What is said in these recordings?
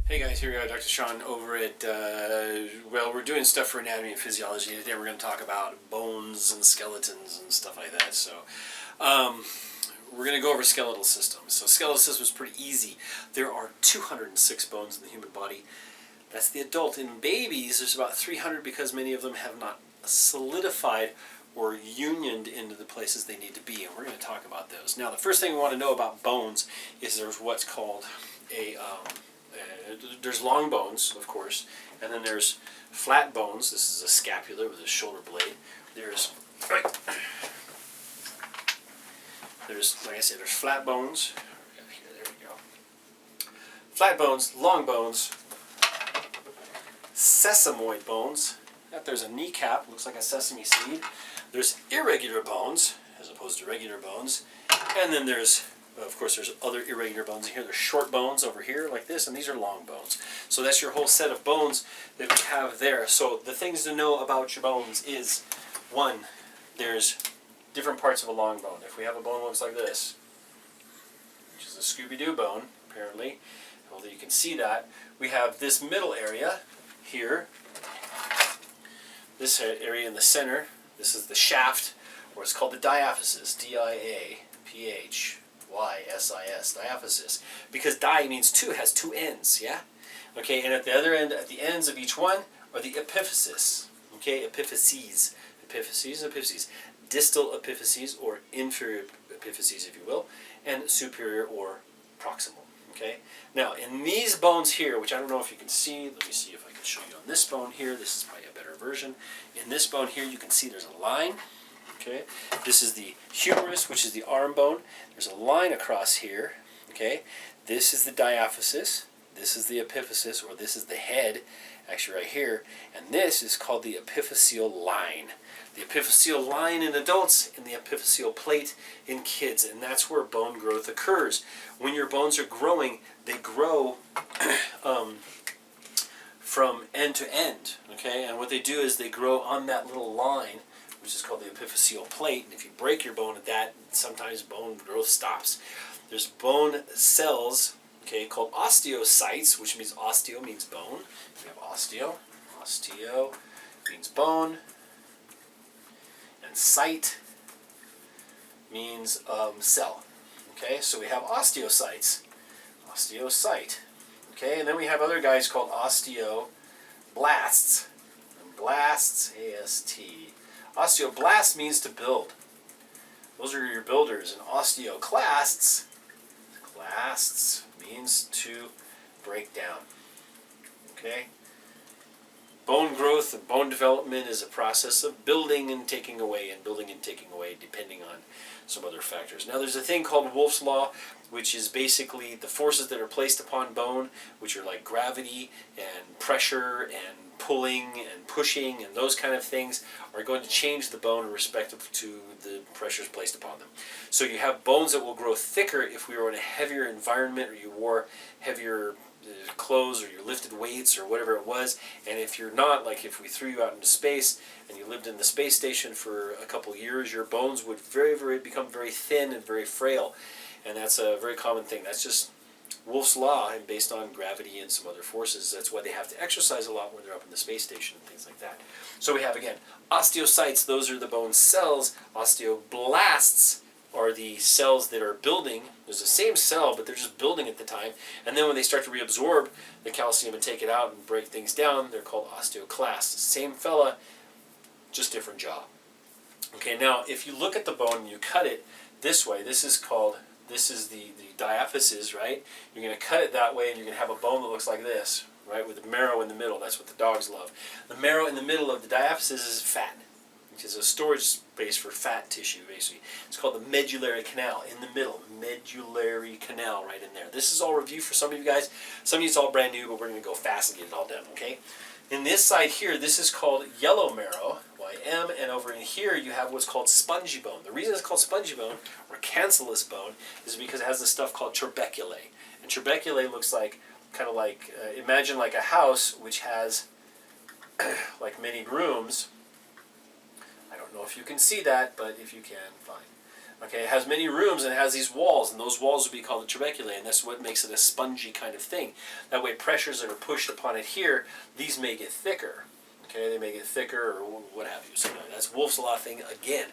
Hey guys, here we are, Dr. Sean over at, well, we're doing stuff for anatomy and physiology. Today we're going to talk about bones and skeletons and stuff like that. So, we're going to go over skeletal systems. So skeletal system is pretty easy. There are 206 bones in the human body. That's the adult. In babies, there's about 300 because many of them have not solidified or unioned into the places they need to be. And we're going to talk about those. Now, the first thing we want to know about bones is there's what's called there's long bones, of course, and then there's flat bones. This is a scapula with a shoulder blade. There's, like I said, there's flat bones. There we go. Flat bones, long bones, sesamoid bones. There's a kneecap, looks like a sesame seed. There's irregular bones, as opposed to regular bones. And then there's, of course, there's other irregular bones in here. There's short bones over here like this, and these are long bones. So that's your whole set of bones that we have there. So the things to know about your bones is, one, there's different parts of a long bone. If we have a bone that looks like this, which is a Scooby-Doo bone, apparently, although you can see that, we have this middle area here, this area in the center. This is the shaft, or it's called the diaphysis, D-I-A-P-H. Y-S-I-S, diaphysis, because di means two, has two ends, yeah? Okay, and at the other end, at the ends of each one, are the epiphysis, okay, epiphyses, distal epiphyses, or inferior epiphyses, if you will, and superior or proximal, okay? Now, in these bones here, which I don't know if you can see, let me see if I can show you on this bone here, this is probably a better version. In this bone here, you can see there's a line. Okay, this is the humerus, which is the arm bone. There's a line across here. Okay, this is the diaphysis. This is the epiphysis, or this is the head, actually right here. And this is called the epiphyseal line. The epiphyseal line in adults and the epiphyseal plate in kids, and that's where bone growth occurs. When your bones are growing, they grow from end to end. Okay, and what they do is they grow on that little line, which is called the epiphyseal plate, and if you break your bone at that, sometimes bone growth stops. There's bone cells, okay, called osteocytes, which means osteo means bone. We have osteo means bone, and cyte means cell. Okay, so we have osteocyte. Okay, and then we have other guys called osteoblasts. Blasts, A-S-T. Osteoblast means to build. Those are your builders. And osteoclasts, means to break down. Okay? Bone growth and bone development is a process of building and taking away, depending on some other factors. Now there's a thing called Wolff's Law, which is basically the forces that are placed upon bone, which are like gravity and pressure and pulling and pushing and those kind of things, are going to change the bone in respect to the pressures placed upon them. So you have bones that will grow thicker if we were in a heavier environment, or you wore heavier clothes, or you lifted weights, or whatever it was. And if you're not, like if we threw you out into space and you lived in the space station for a couple years, your bones would become very thin and very frail. And that's a very common thing. That's just Wolff's Law, and based on gravity and some other forces. That's why they have to exercise a lot when they're up in the space station and things like that. So we have, again, osteocytes, those are the bone cells. Osteoblasts are the cells that are building. There's the same cell, but they're just building at the time. And then when they start to reabsorb the calcium and take it out and break things down, they're called osteoclasts. Same fella, just different job. Okay, now if you look at the bone and you cut it this way, this is the diaphysis, right? You're going to cut it that way, and you're going to have a bone that looks like this, right, with the marrow in the middle. That's what the dogs love. The marrow in the middle of the diaphysis is fat, which is a storage space for fat tissue, basically. It's called the medullary canal in the middle. Medullary canal right in there. This is all review for some of you guys. Some of you it's all brand new, but we're going to go fast and get it all done, okay? In this side here, this is called yellow marrow, Y-M, and over in here you have what's called spongy bone. The reason it's called spongy bone, or cancellous bone, is because it has this stuff called tuberculae. And tuberculae looks like, kind of like, imagine like a house which has like many rooms. I don't know if you can see that, but if you can, fine. Okay, it has many rooms and it has these walls, and those walls would be called the trabeculae, and that's what makes it a spongy kind of thing. That way, pressures that are pushed upon it here, these may get thicker. Okay, they may get thicker or what have you. So that's Wolff's Law thing again.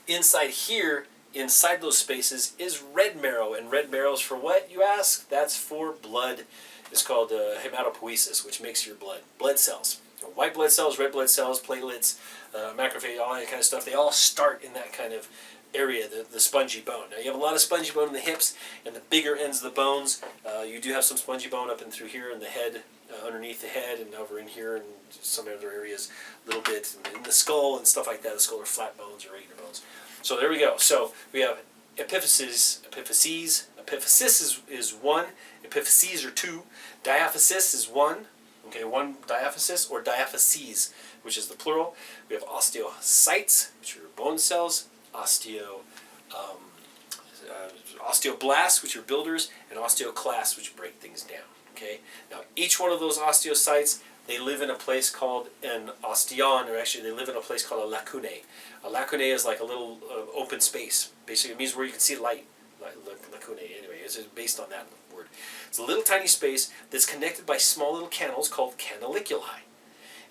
Inside here, inside those spaces, is red marrow, and red marrow is for what, you ask? That's for blood. It's called hematopoiesis, which makes your blood cells. White blood cells, red blood cells, platelets, macrophage, all that kind of stuff. They all start in that kind of area, the spongy bone. Now you have a lot of spongy bone in the hips and the bigger ends of the bones. You do have some spongy bone up and through here in the head, underneath the head, and over in here and some other areas a little bit in the skull and stuff like that. The skull are flat bones or regular bones. So there we go. So we have epiphyses. Epiphysis is one. Epiphyses are two. Diaphysis is one. Okay, one diaphysis or diaphyses, which is the plural. We have osteocytes, which are bone cells. Osteoblasts, which are builders, and osteoclasts, which break things down. Okay. Now, each one of those osteocytes, they live in a place called an osteon, or actually, they live in a place called a lacunae. A lacunae is like a little open space. Basically, it means where you can see light. Lacunae, anyway, it's based on that word. It's a little tiny space that's connected by small little canals called canaliculi.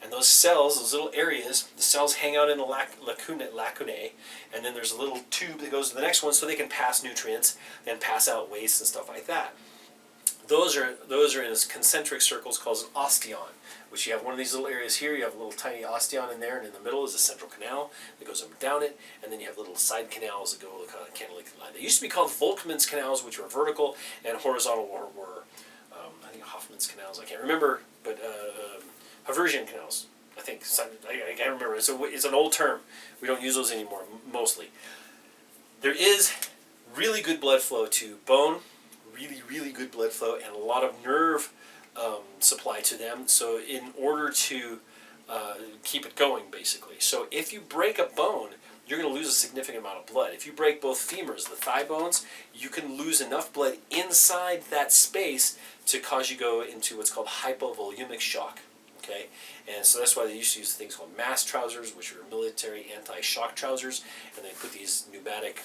And those cells, those little areas, the cells hang out in the lacunae, and then there's a little tube that goes to the next one so they can pass nutrients and pass out waste and stuff like that. Those are in concentric circles called an osteon, which you have one of these little areas here, you have a little tiny osteon in there, and in the middle is a central canal that goes up and down it, and then you have little side canals that go kind of canaliculi. They used to be called Volkmann's canals, which were vertical, and horizontal were I think Hoffman's canals, I can't remember, but Haversian canals, I think. I can't remember. It's an old term. We don't use those anymore, mostly. There is really good blood flow to bone, really good blood flow, and a lot of nerve supply to them. So in order to keep it going, basically. So if you break a bone, you're going to lose a significant amount of blood. If you break both femurs, the thigh bones, you can lose enough blood inside that space to cause you go into what's called hypovolumic shock. Okay, and so that's why they used to use things called mast trousers, which are military anti-shock trousers, and they put these pneumatic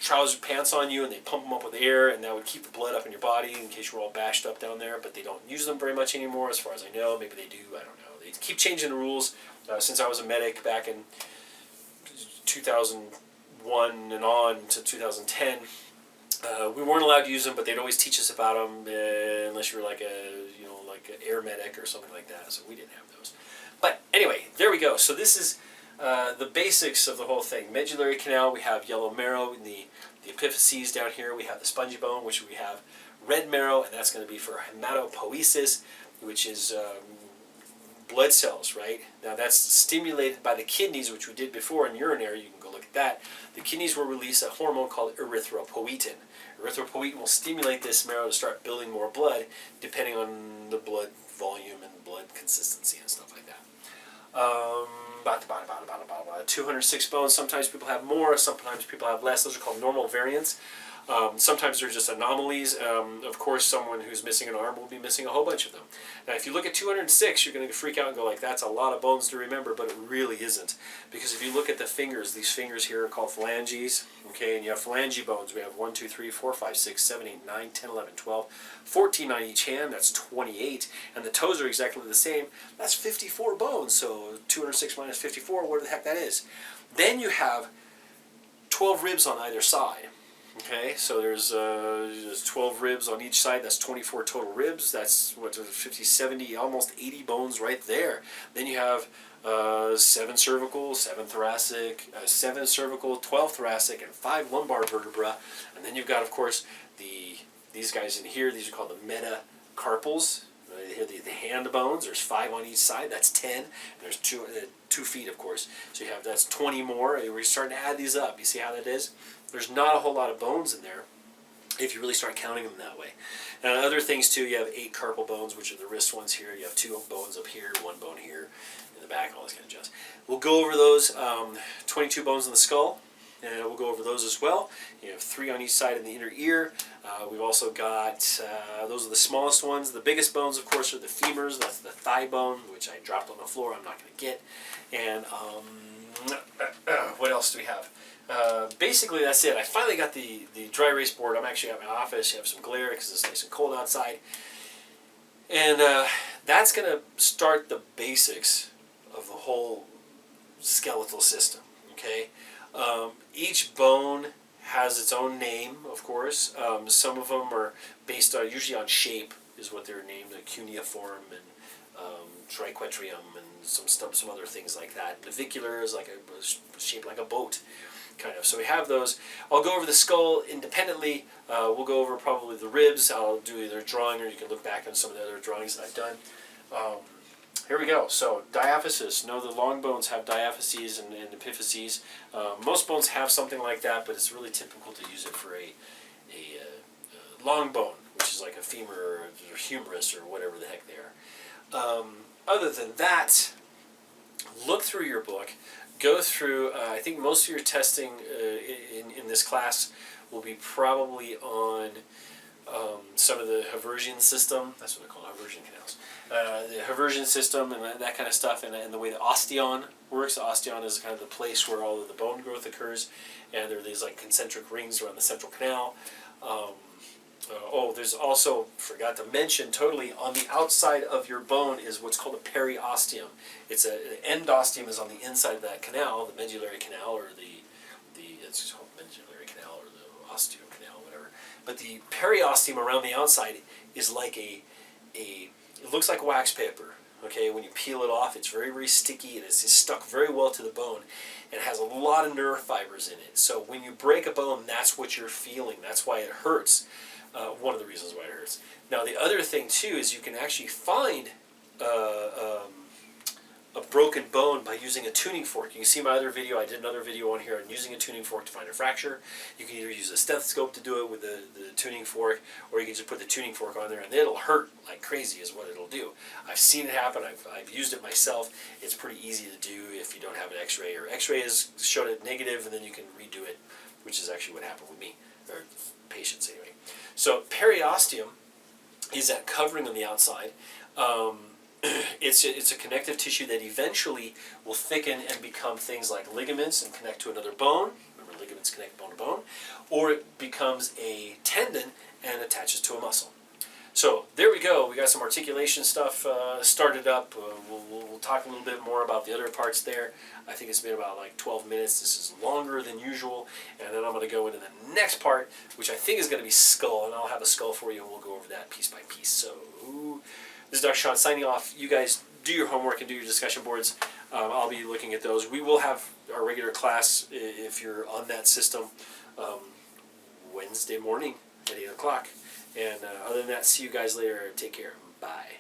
trouser pants on you, and they pump them up with air, and that would keep the blood up in your body in case you're all bashed up down there. But they don't use them very much anymore, as far as I know. Maybe they do. I don't know. They keep changing the rules. Since I was a medic back in 2001 and on to 2010. We weren't allowed to use them, but they'd always teach us about them unless you were like an air medic or something like that. So we didn't have those. But anyway, there we go. So this is the basics of the whole thing. Medullary canal, we have yellow marrow in the epiphyses down here. We have the spongy bone, which we have red marrow, and that's going to be for hematopoiesis, which is blood cells, right? Now that's stimulated by the kidneys, which we did before in urinary. You can go look at that. The kidneys will release a hormone called erythropoietin. Erythropoietin will stimulate this marrow to start building more blood, depending on the blood volume and blood consistency and stuff like that. 206 bones. Sometimes people have more, sometimes people have less. Those are called normal variants. Sometimes they're just anomalies. Of course, someone who's missing an arm will be missing a whole bunch of them. Now, if you look at 206, you're going to freak out and go like, that's a lot of bones to remember, but it really isn't. Because if you look at the fingers, these fingers here are called phalanges, okay, and you have phalange bones. We have 1, 2, 3, 4, 5, 6, 7, 8, 9, 10, 11, 12, 14 on each hand. That's 28. And the toes are exactly the same. That's 54 bones. So 206 minus 54, whatever the heck that is. Then you have 12 ribs on either side. Okay, so there's 12 ribs on each side. That's 24 total ribs. That's 50, 70, almost 80 bones right there. Then you have 7 cervical, 7 thoracic, 7 cervical, 12 thoracic, and 5 lumbar vertebra. And then you've got, of course, these guys in here. These are called the metacarpals. Here the hand bones. There's 5 on each side. That's 10. And there's 2 feet, of course. So you have that's 20 more. We're starting to add these up. You see how that is? There's not a whole lot of bones in there if you really start counting them that way. And other things too, you have 8 carpal bones, which are the wrist ones here. You have 2 bones up here, 1 bone here in the back, all this kind of jazz. We'll go over those 22 bones in the skull, and we'll go over those as well. You have 3 on each side in the inner ear. We've also got, those are the smallest ones. The biggest bones, of course, are the femurs. That's the thigh bone, which I dropped on the floor. I'm not going to get. And what else do we have? basically that's it. I finally got the dry erase board. I'm actually at my office. You have some glare because it's nice and cold outside. And that's going to start the basics of the whole skeletal system. Okay, each bone has its own name, of course. Some of them are based on, usually on shape is what they're named, like cuneiform and triquetrium and some other things like that. Navicular is like a shaped like a boat, kind of. So we have those. I'll go over the skull independently. We'll go over probably the ribs. I'll do either a drawing, or you can look back on some of the other drawings that I've done. Here we go. So diaphysis. No, the long bones have diaphyses and epiphyses. Most bones have something like that, but it's really typical to use it for a long bone, which is like a femur or humerus or whatever the heck they are. Other than that, look through your book. Go through, I think most of your testing in this class will be probably on some of the Haversian system. That's what they call Haversian canals. The Haversian system and that kind of stuff, and the way the osteon works. The osteon is kind of the place where all of the bone growth occurs, and there are these like concentric rings around the central canal. There's also, forgot to mention totally, on the outside of your bone is what's called a periosteum. The endosteum is on the inside of that canal, the medullary canal, or it's called medullary canal, or the osteo canal, whatever. But the periosteum around the outside is like it looks like wax paper. Okay, when you peel it off, it's very, very sticky, and it's stuck very well to the bone, and it has a lot of nerve fibers in it. So when you break a bone, that's what you're feeling. That's why it hurts. One of the reasons why it hurts. Now, the other thing, too, is you can actually find a broken bone by using a tuning fork. You can see my other video. I did another video on here on using a tuning fork to find a fracture. You can either use a stethoscope to do it with the tuning fork, or you can just put the tuning fork on there, and it'll hurt like crazy is what it'll do. I've seen it happen. I've used it myself. It's pretty easy to do if you don't have an x-ray, or x-ray has showed it negative, and then you can redo it, which is actually what happened with me, or patients anyway. So periosteum is that covering on the outside. It's a connective tissue that eventually will thicken and become things like ligaments and connect to another bone. Remember, ligaments connect bone to bone. Or it becomes a tendon and attaches to a muscle. So there we go. We got some articulation stuff started up. We'll talk a little bit more about the other parts there. I think it's been about like 12 minutes. This is longer than usual. And then I'm going to go into the next part, which I think is going to be skull. And I'll have a skull for you, and we'll go over that piece by piece. So this is Dr. Sean signing off. You guys do your homework and do your discussion boards. I'll be looking at those. We will have our regular class, if you're on that system, Wednesday morning at 8 o'clock. And other than that, see you guys later. Take care. Bye.